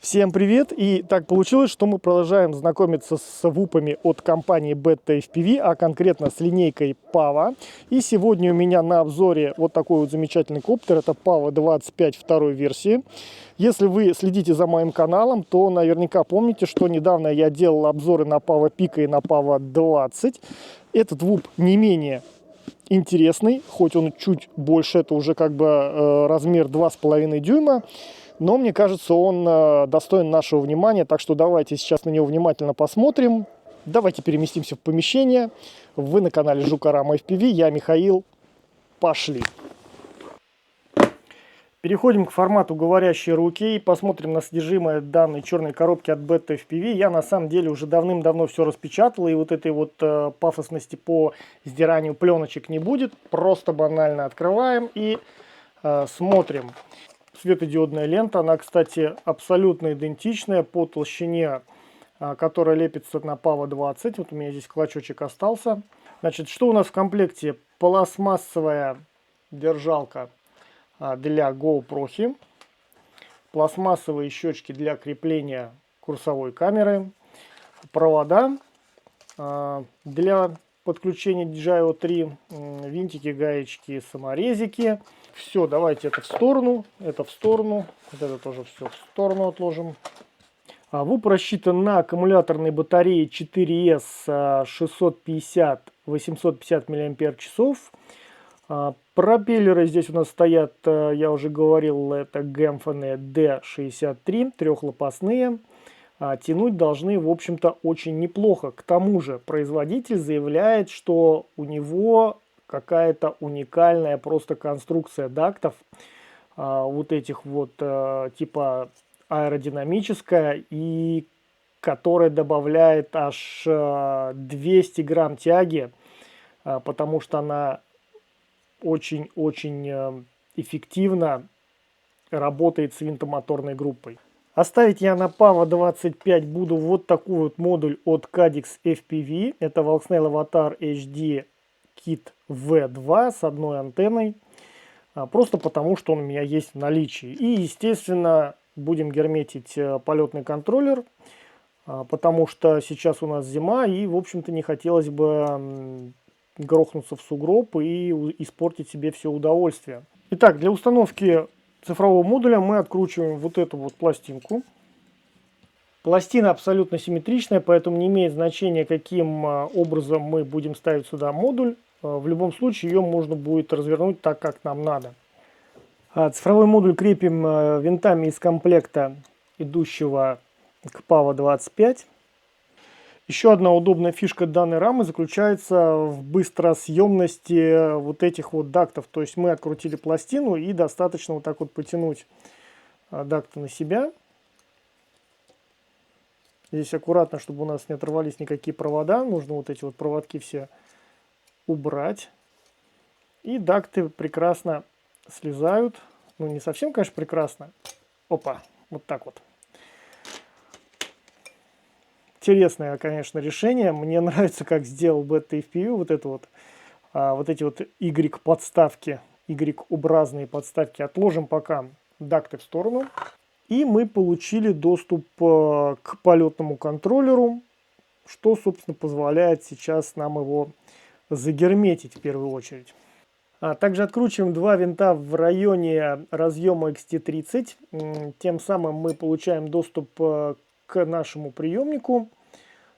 Всем привет! И так получилось, что мы продолжаем знакомиться с вупами от компании Beta FPV, а конкретно с линейкой PAVA. И сегодня у меня на обзоре вот такой вот замечательный коптер. Это PAVA 25 второй версии. Если вы следите за моим каналом, то наверняка помните, что недавно я делал обзоры на PAVA Pico и на PAVA 20. Этот вуп не менее интересный, хоть он чуть больше, это уже как бы размер 2,5 дюйма. Но мне кажется, он достоин нашего внимания, так что давайте сейчас на него внимательно посмотрим. Давайте переместимся в помещение. Вы на канале Жукарама FPV, я Михаил. Пошли! Переходим к формату говорящей руки и посмотрим на содержимое данной черной коробки от Beta FPV. Я на самом деле уже давным-давно все распечатал, и вот этой вот пафосности по сдиранию пленочек не будет. Просто банально открываем и смотрим. Светодиодная лента, она, кстати, абсолютно идентичная по толщине, которая лепится на PAVA 20. Вот у меня здесь клочочек остался. Значит, что у нас в комплекте? Пластмассовая держалка для GoPro, пластмассовые щечки для крепления курсовой камеры, провода для подключения DJI 3, винтики, гаечки, саморезики. Все, давайте это в сторону, вот это тоже все в сторону отложим. ВУП рассчитан на аккумуляторной батарее 4S 650-850 мАч. Пропеллеры здесь у нас стоят, я уже говорил, это Gemfone D63, трехлопастные. Тянуть должны, в общем-то, очень неплохо. К тому же производитель заявляет, что у него какая-то уникальная просто конструкция дактов, вот этих вот типа аэродинамическая, и которая добавляет аж 200 грамм тяги, потому что она очень-очень эффективно работает с винтомоторной группой. Оставить я на PAVA 25 буду вот такой вот модуль от Caddx FPV. Это Valksnail Avatar HD Kit V2 с одной антенной. Просто потому, что он у меня есть в наличии. И, естественно, будем герметить полетный контроллер, потому что сейчас у нас зима, и, в общем-то, не хотелось бы грохнуться в сугроб и испортить себе все удовольствие. Итак, для установки цифрового модуля мы откручиваем вот эту вот пластинку. Пластина абсолютно симметричная, поэтому не имеет значения, каким образом мы будем ставить сюда модуль. В любом случае ее можно будет развернуть так, как нам надо. Цифровой модуль крепим винтами из комплекта, идущего к PAVA 25. Еще одна удобная фишка данной рамы заключается в быстросъемности вот этих вот дактов. То есть мы открутили пластину и достаточно вот так вот потянуть дакты на себя. Здесь аккуратно, чтобы у нас не оторвались никакие провода. Нужно вот эти вот проводки все убрать. И дакты прекрасно слезают. Ну, не совсем, конечно, прекрасно. Опа, вот так вот. Интересное, конечно, решение. Мне нравится, как сделал Beta FPV вот это вот. Вот эти вот Y-подставки, Y-образные подставки. Отложим пока дакты в сторону. И мы получили доступ к полетному контроллеру, что, собственно, позволяет сейчас нам его загерметить в первую очередь. Также откручиваем два винта в районе разъема XT30. Тем самым мы получаем доступ к нашему приемнику,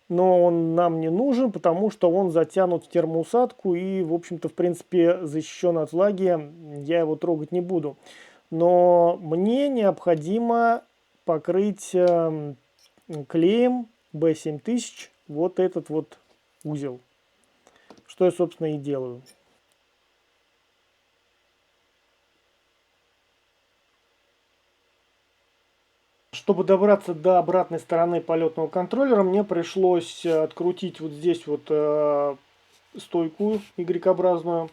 но он нам не нужен, потому что он затянут в термоусадку и, в общем-то, в принципе, защищен от влаги. Я его трогать не буду. Но мне необходимо покрыть клеем B7000 вот этот вот узел, что я, собственно, и делаю. Чтобы добраться до обратной стороны полетного контроллера, мне пришлось открутить вот здесь вот стойку Y-образную.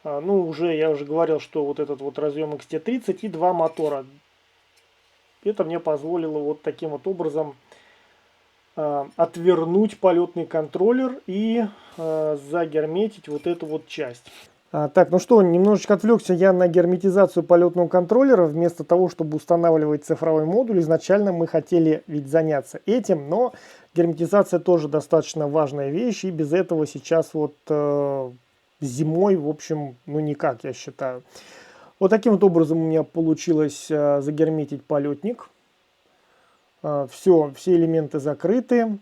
Ну, я уже говорил, что вот этот вот разъем XT30 и два мотора. Это мне позволило вот таким вот образом отвернуть полетный контроллер и загерметить вот эту вот часть. Так, ну что, немножечко отвлекся я на герметизацию полетного контроллера. Вместо того, чтобы устанавливать цифровой модуль, изначально мы хотели ведь заняться этим, но герметизация тоже достаточно важная вещь, и без этого сейчас вот зимой, в общем, ну никак, я считаю. Вот таким вот образом у меня получилось загерметить полетник. Все элементы закрыты.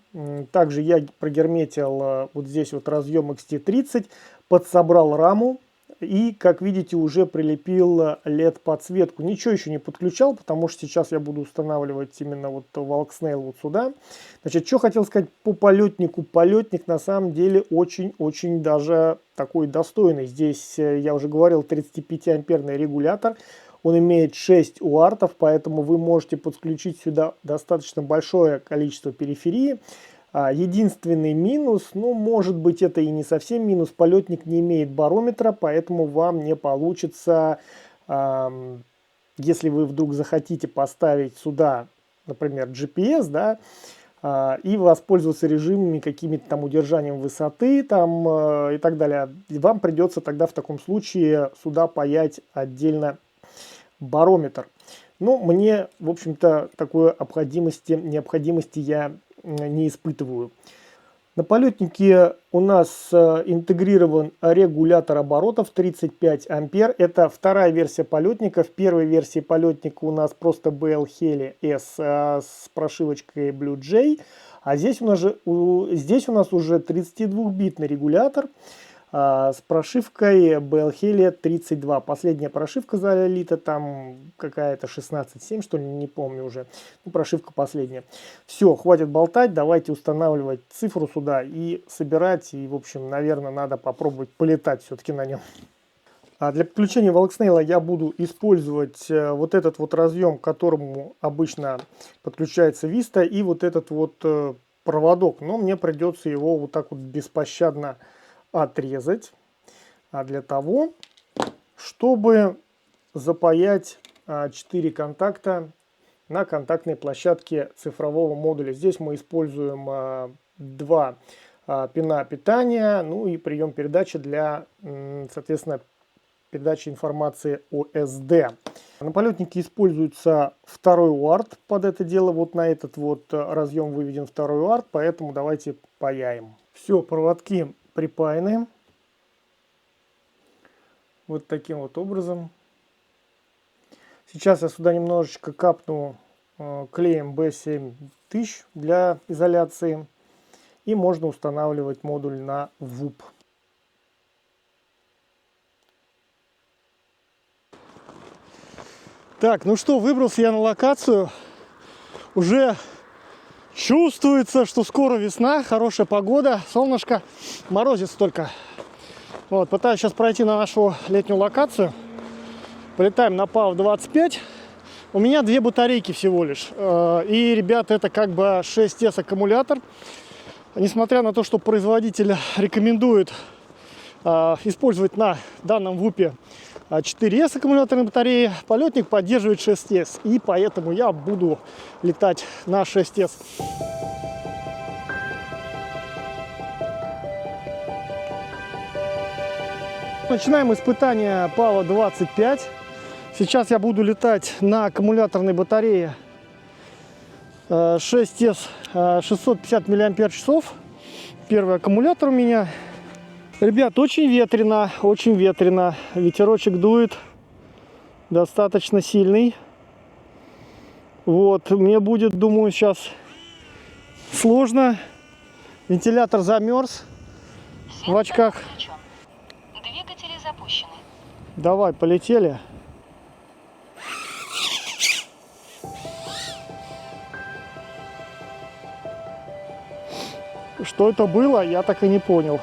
Также я прогерметил вот здесь вот разъем XT30, подсобрал раму и, как видите, уже прилепил LED подсветку. Ничего еще не подключал, потому что сейчас я буду устанавливать именно вот Valksnail вот сюда. Значит, что хотел сказать по полетнику. Полетник на самом деле очень-очень даже такой достойный. Здесь, я уже говорил, 35-амперный регулятор. Он имеет 6 уартов, поэтому вы можете подключить сюда достаточно большое количество периферии. Единственный минус, ну, может быть, это и не совсем минус, полетник не имеет барометра, поэтому вам не получится, если вы вдруг захотите поставить сюда, например, GPS, да, и воспользоваться режимами какими-то там удержанием высоты там, и так далее, вам придется тогда в таком случае сюда паять отдельно барометр. Ну, мне, в общем-то, такой необходимости я не испытываю. На полетнике у нас интегрирован регулятор оборотов 35 ампер. Это вторая версия полетника. В первой версии полетника у нас просто BL Heli S с прошивочкой Blue Jay. А здесь у нас уже 32-битный регулятор с прошивкой BL Heli 32. Последняя прошивка залита, там какая-то 16.7, что ли, не помню уже. Ну, прошивка последняя. Все, хватит болтать, давайте устанавливать цифру сюда и собирать. И, в общем, наверное, надо попробовать полетать все-таки на нем. А для подключения Valksnail я буду использовать вот этот вот разъем, к которому обычно подключается Vista, и вот этот вот проводок. Но мне придется его вот так вот беспощадно отрезать, для того, чтобы запаять 4 контакта на контактной площадке цифрового модуля. Здесь мы используем 2 пина питания, ну и прием передачи для, соответственно, передачи информации OSD. На полетнике используется второй уарт под это дело. Вот на этот вот разъем выведен второй уарт, поэтому давайте паяем. Все, проводки припаяны вот таким вот образом. Сейчас я сюда немножечко капну клеем B7000 для изоляции, и можно устанавливать модуль на VUP. Так, ну что, выбрался я на локацию. Уже чувствуется, что скоро весна, хорошая погода, солнышко, морозец только. Вот, пытаюсь сейчас пройти на нашу летнюю локацию. Полетаем на PAV-25. У меня 2 батарейки всего лишь. И, ребят, это как бы 6S аккумулятор. Несмотря на то, что производитель рекомендует использовать на данном ВУПе 4S аккумуляторной батареи, полетник поддерживает 6S. И поэтому я буду летать на 6S. Начинаем испытание PAV-25. Сейчас я буду летать на аккумуляторной батарее 6S 650 мАч. Первый аккумулятор у меня. Ребят, очень ветрено, очень ветрено. Ветерочек дует достаточно сильный. Вот, мне будет, думаю, сейчас сложно. Вентилятор замерз в очках. Двигатели запущены. Давай, полетели. Что это было, я так и не понял.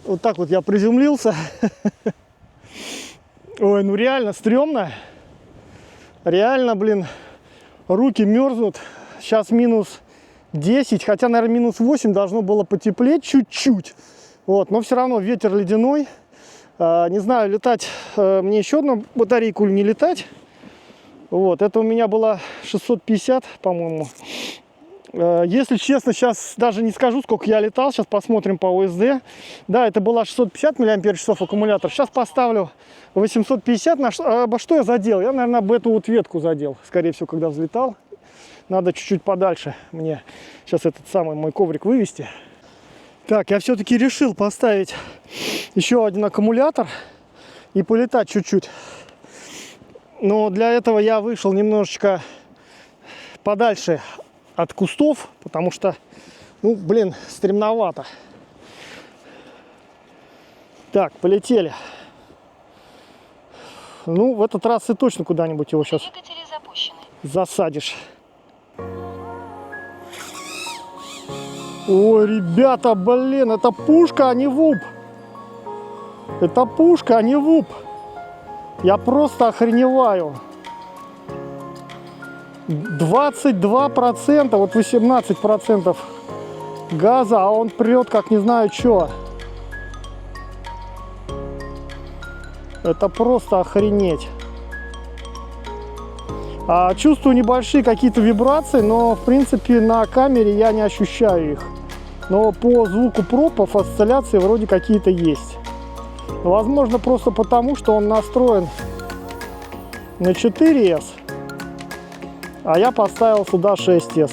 Вот так вот я приземлился. Ой, ну реально стрёмно. Реально, блин, руки мерзнут. Сейчас минус 10, хотя, наверное, минус 8 должно было потеплеть чуть-чуть. Вот, но все равно ветер ледяной. Не знаю, летать мне еще одну батарейку или не летать. Вот, это у меня было 650, по-моему. Если честно, сейчас даже не скажу, сколько я летал. Сейчас посмотрим по ОСД. Да, это была 650 мАч аккумулятор. Сейчас поставлю 850. Обо что я задел? Я, наверное, об эту вот ветку задел. Скорее всего, когда взлетал. Надо чуть-чуть подальше мне сейчас этот самый мой коврик вывести. Так, я все-таки решил поставить еще один аккумулятор и полетать чуть-чуть. Но для этого я вышел немножечко подальше от кустов, потому что, ну, блин, стремновато. Так, полетели. Ну, в этот раз ты точно куда-нибудь его сейчас Двигатели запущены. засадишь. Ой, ребята, блин, это пушка, а не ВУП. Это пушка, а не ВУП. Я просто охреневаю. 22%, вот 18% газа, а он прет как не знаю что. Это просто охренеть. Чувствую небольшие какие-то вибрации, но в принципе на камере я не ощущаю их. Но по звуку пропов осцилляции вроде какие-то есть. Возможно, просто потому, что он настроен на 4S, а я поставил сюда 6S.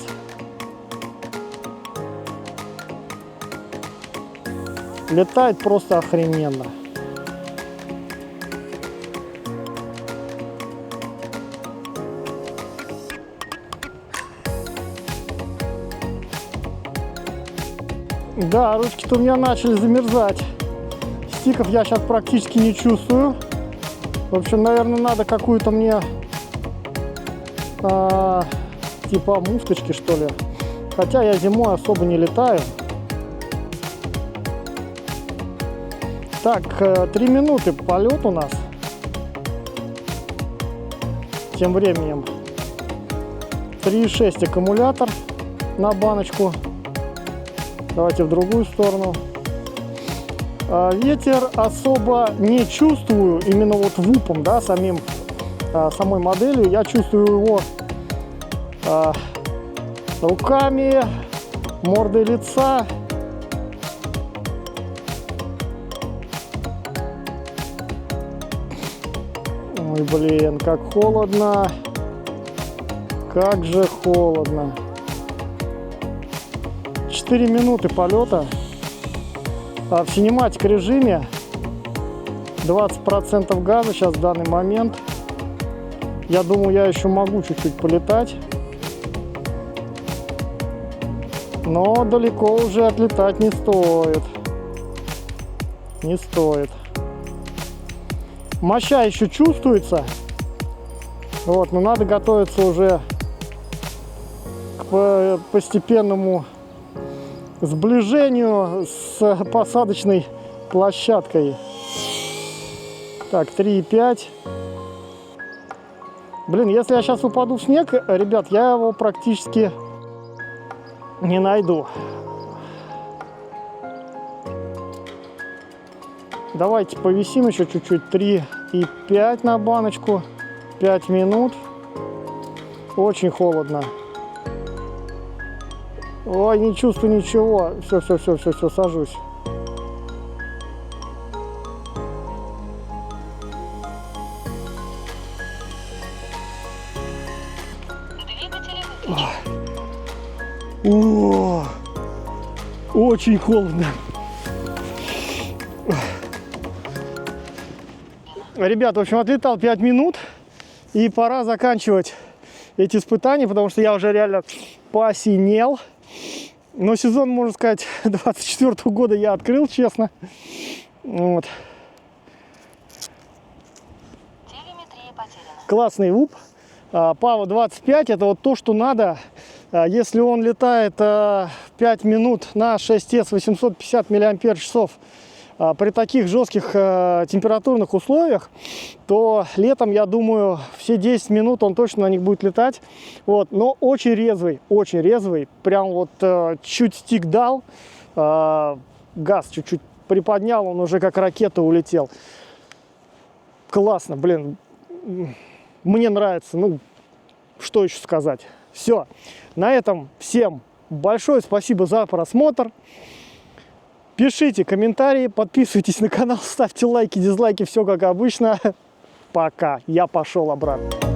Летает просто охрененно. Да, ручки-то у меня начали замерзать. Стиков я сейчас практически не чувствую. В общем, наверное, надо какую-то мне типа муфточки, что ли. Хотя я зимой особо не летаю. Так, 3 минуты полет у нас. Тем временем 3,6 аккумулятор на баночку. Давайте в другую сторону. Ветер особо не чувствую, именно вот ВУПом, да, самой моделью. Я чувствую его руками, мордой лица. Ой, блин, как холодно. Как же холодно. 4 минуты полета. В синематик режиме 20% газа сейчас в данный момент. Я думаю, я еще могу чуть-чуть полетать. Но далеко уже отлетать не стоит. Не стоит. Моща еще чувствуется. Вот, но надо готовиться уже к постепенному сближению с посадочной площадкой. Так, 3,5. Блин, если я сейчас упаду в снег, ребят, я его практически не найду. Давайте повисим еще чуть-чуть. 3,5 на баночку. 5 минут. Очень холодно. Ой, не чувствую ничего. Все, сажусь. Двигатели выключены. О, очень холодно. Ребят, в общем, отлетал 5 минут. И пора заканчивать эти испытания, потому что я уже реально посинел. Но сезон, можно сказать, 24-го года я открыл, честно. Вот. Телеметрия потеряна. Классный ВУП. Пава 25, это вот то, что надо. Если он летает 5 минут на 6S 850 мАч, при таких жестких температурных условиях, то летом, я думаю, все 10 минут он точно на них будет летать. Вот. Но очень резвый. Прям вот чуть стик дал, газ чуть-чуть приподнял, он уже как ракета улетел. Классно, блин. Мне нравится. Ну, что еще сказать? Все. На этом всем большое спасибо за просмотр. Пишите комментарии, подписывайтесь на канал, ставьте лайки, дизлайки, все как обычно. Пока. Я пошел обратно.